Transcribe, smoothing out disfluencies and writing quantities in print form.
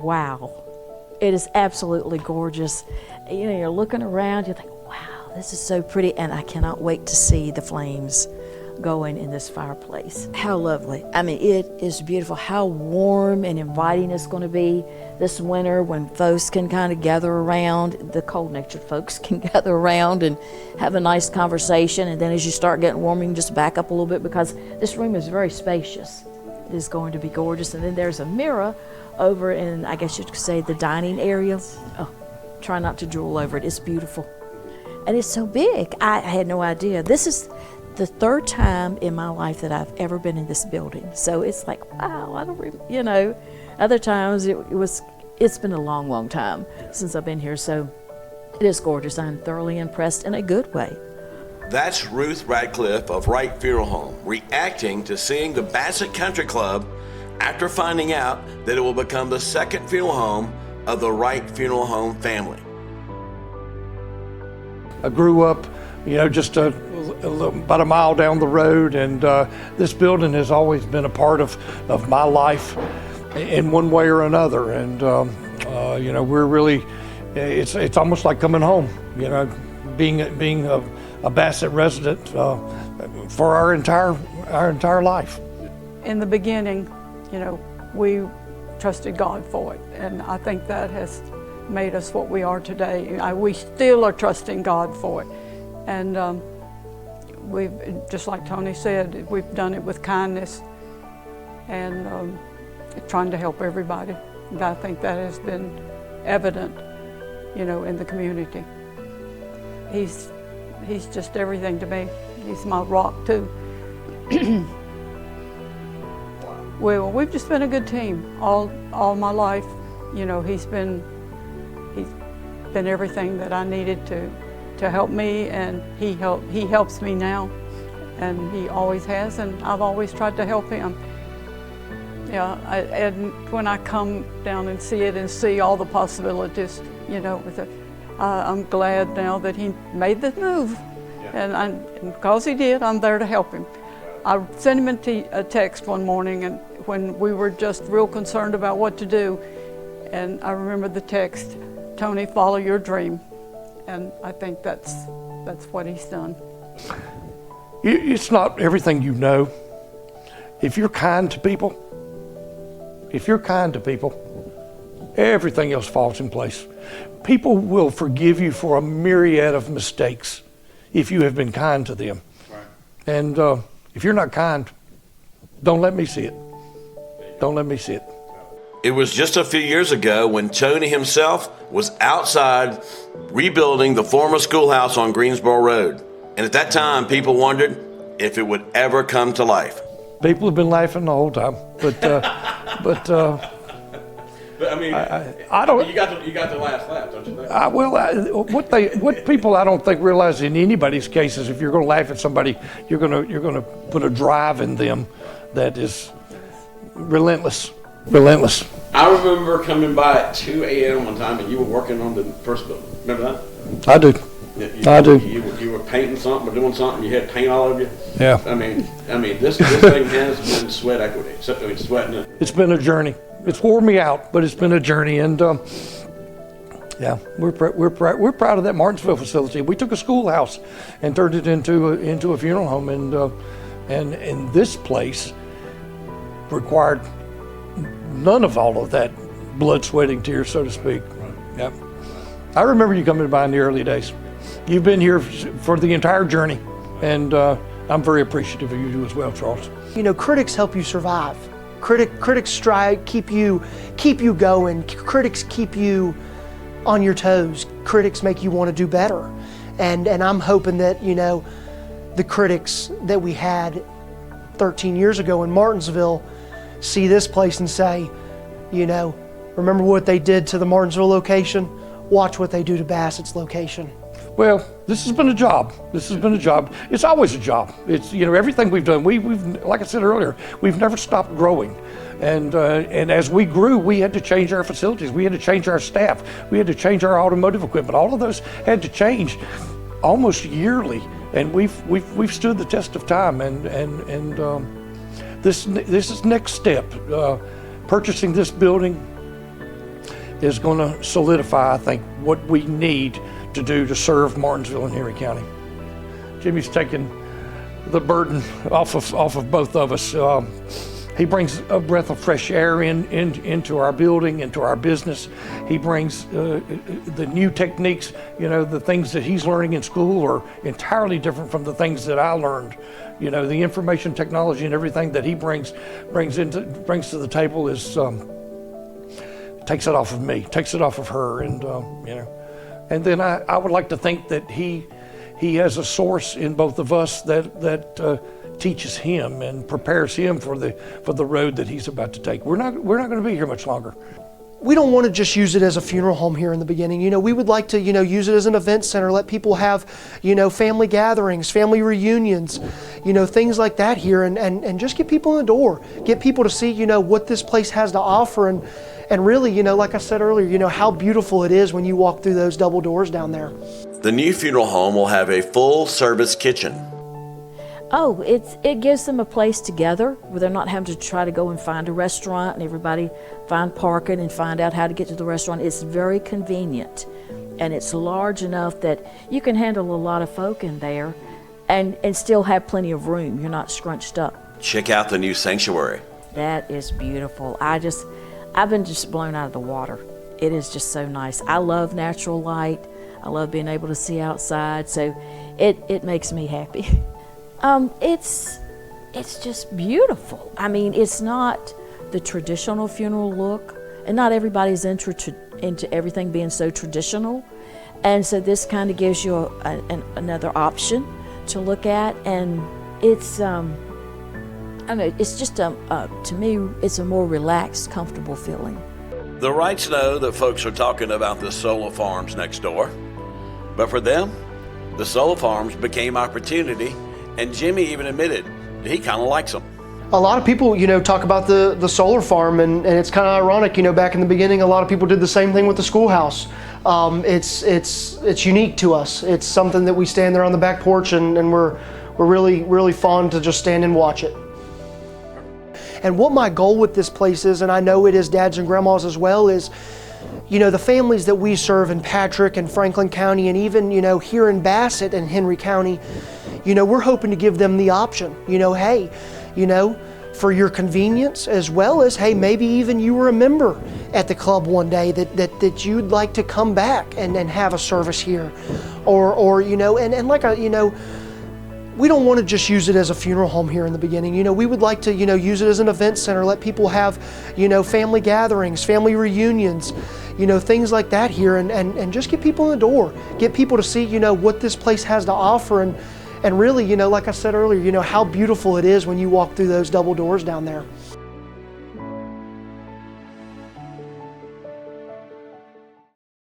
wow. It is absolutely gorgeous. You know, you're looking around, you think, wow, this is so pretty, and I cannot wait to see the flames going in this fireplace. How lovely. I mean, it is beautiful. How warm and inviting it's going to be this winter when folks can kind of gather around, the cold-natured folks can gather around and have a nice conversation. And then as you start getting warmer, you can just back up a little bit because this room is very spacious. It is going to be gorgeous. And then there's a mirror over in, I guess you could say, the dining area. Oh, try not to drool over it. It's beautiful. And it's so big. I had no idea. This is the third time in my life that I've ever been in this building. So it's like, wow, I don't you know, other times it's been a long, long time since I've been here. So it is gorgeous. I'm thoroughly impressed in a good way. That's Ruth Radcliffe of Wright Funeral Home reacting to seeing the Bassett Country Club after finding out that it will become the second funeral home of the Wright Funeral Home family. I grew up, you know, just about a mile down the road, and this building has always been a part of my life in one way or another. And you know, we're really, it's almost like coming home, you know, being a Bassett resident for our entire life. In the beginning, you know, we trusted God for it, and I think that has made us what we are today. We still are trusting God for it, and we've, just like Tony said, we've done it with kindness and trying to help everybody. And I think that has been evident, you know, in the community. He's just everything to me. He's my rock too. Well, we've just been a good team all my life. You know, he's been everything that I needed to help me, and he helps me now, and he always has, and I've always tried to help him. Yeah, and when I come down and see it and see all the possibilities, you know, with it, I'm glad now that he made the move, and because he did, I'm there to help him. I sent him a text one morning, and when we were just real concerned about what to do, and I remember the text, "Tony, follow your dream," and I think that's what he's done. It's not everything you know. If you're kind to people, everything else falls in place. People will forgive you for a myriad of mistakes if you have been kind to them. Right. And if you're not kind, don't let me see it. Don't let me see it. It was just a few years ago when Tony himself was outside rebuilding the former schoolhouse on Greensboro Road. And at that time, people wondered if it would ever come to life. People have been laughing the whole time, but But I mean, I don't. You got the last laugh, don't you think? What people I don't think realize in anybody's case is if you're going to laugh at somebody, you're going to put a drive in them that is relentless. I remember coming by at 2 a.m. one time, and you were working on the first building. Remember that? I do. I do. You were painting something or doing something. You had paint all over you. Yeah. I mean, this thing has been sweat equity. I mean, sweating it. It's been a journey. It's wore me out, but it's been a journey, and yeah, we're proud of that Martinsville facility. We took a schoolhouse and turned it into a funeral home, and this place required none of all of that blood, sweat, and tears, so to speak. Yeah. I remember you coming by in the early days. You've been here for the entire journey, and I'm very appreciative of you as well, Charles. You know, critics help you survive. Critics keep you going. Critics keep you on your toes. Critics make you want to do better. And I'm hoping that, you know, the critics that we had 13 years ago in Martinsville see this place and say, you know, remember what they did to the Martinsville location? Watch what they do to Bassett's location. Well, this has been a job. It's always a job. It's, you know, everything we've done, we've like I said earlier, we've never stopped growing. And as we grew, we had to change our facilities. We had to change our staff. We had to change our automotive equipment. All of those had to change almost yearly. And we've stood the test of time. And this is next step. Purchasing this building is going to solidify, I think, what we need to do to serve Martinsville and Henry County. Jimmy's taken the burden off of both of us. He brings a breath of fresh air into our building, into our business. He brings the new techniques, the things that he's learning in school are entirely different from the things that I learned. The information technology and everything that he brings to the table is takes it off of me, takes it off of her, and and then I would like to think that he has a source in both of us that teaches him and prepares him for the road that he's about to take. We're not going to be here much longer. We don't want to just use it as a funeral home here in the beginning. We would like to, use it as an event center, let people have, family gatherings, family reunions, things like that here, and just get people in the door, get people to see, what this place has to offer, and really, like I said earlier, how beautiful it is when you walk through those double doors down there. The new funeral home will have a full-service kitchen. Oh, it gives them a place together where they're not having to try to go and find a restaurant and everybody find parking and find out how to get to the restaurant. It's very convenient, and it's large enough that you can handle a lot of folk in there and still have plenty of room. You're not scrunched up. Check out the new sanctuary. That is beautiful. I've been just blown out of the water. It is just so nice. I love natural light. I love being able to see outside, so it makes me happy. It's just beautiful. I mean, it's not the traditional funeral look, and not everybody's into everything being so traditional. And so this kind of gives you another option to look at, and it's, I don't know, it's just, to me, it's a more relaxed, comfortable feeling. The Wrights know that folks are talking about the solar farms next door, but for them, the solar farms became opportunity. And Jimmy even admitted he kind of likes them. A lot of people, talk about the solar farm, and it's kind of ironic. Back in the beginning, a lot of people did the same thing with the schoolhouse. It's unique to us. It's something that we stand there on the back porch, and we're really, really fond to just stand and watch it. And what my goal with this place is, and I know it is dads and grandmas as well, is the families that we serve in Patrick and Franklin County, and even here in Bassett and Henry County. We're hoping to give them the option, hey, for your convenience, as well as, hey, maybe even you were a member at the club one day that you'd like to come back and have a service here. Or and like we don't want to just use it as a funeral home here in the beginning. We would like to, use it as an event center, let people have, family gatherings, family reunions, things like that here, and just get people in the door, get people to see, what this place has to offer, and really, like I said earlier, how beautiful it is when you walk through those double doors down there.